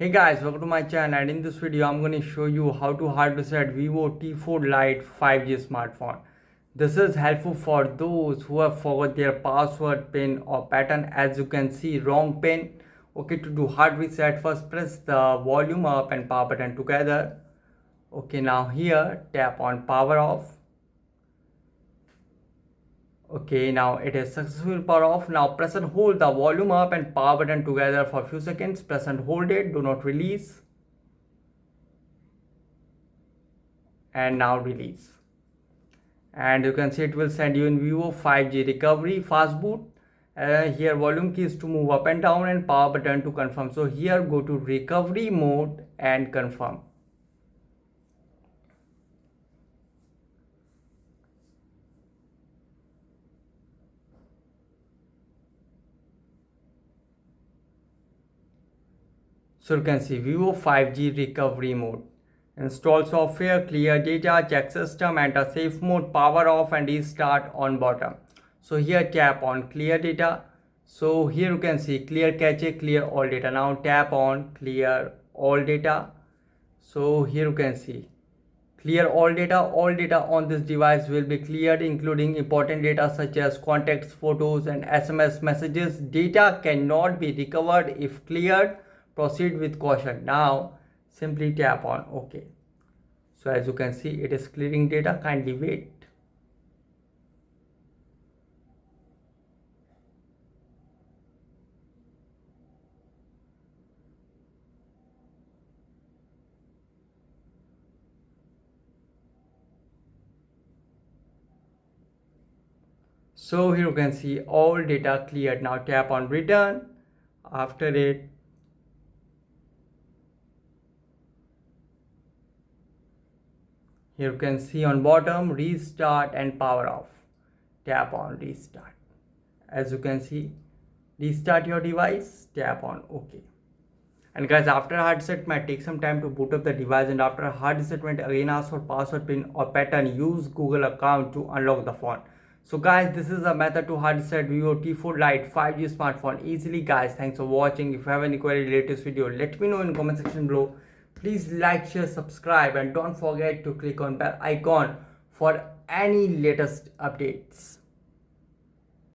Hey guys, welcome to my channel, and in this video I'm going to show you how to hard reset Vivo T4 Lite 5G smartphone. This is helpful for those who have forgot their password, pin or pattern. As you can see, wrong pin. Okay, to do hard reset, first press the volume up and power button together. Okay, now here tap on power off. Okay, now it is successful power off. Now press and hold the volume up and power button together for a few seconds. Press and hold it, do not release. And now release. And you can see it will send you in vivo 5G recovery fast boot. Here volume keys to move up and down and power button to confirm. So here go to recovery mode and confirm. So you can see vivo 5G recovery mode. Install software, clear data, check system, enter safe mode, power off and restart on bottom. So here tap on clear data. So here you can see clear cache, clear all data. Now tap on clear all data. So here you can see clear all data on this device will be cleared, including important data such as contacts, photos and SMS messages. Data cannot be recovered if cleared. Proceed with caution. Now simply tap on OK. So as you can see, it is clearing data. Kindly wait. So here you can see all data cleared. Now tap on return. After it, here you can see on bottom restart and power off. Tap on restart. As you can see, restart your device, tap on OK. And guys, after hard reset might take some time to boot up the device, and after hard reset again ask for password, pin or pattern, use Google account to unlock the phone. So guys, this is a method to hard reset Vivo T4 Lite 5G smartphone easily. Guys, thanks for watching. If you have any query related to this video, let me know in comment section below. Please like, share, subscribe and don't forget to click on bell icon for any latest updates.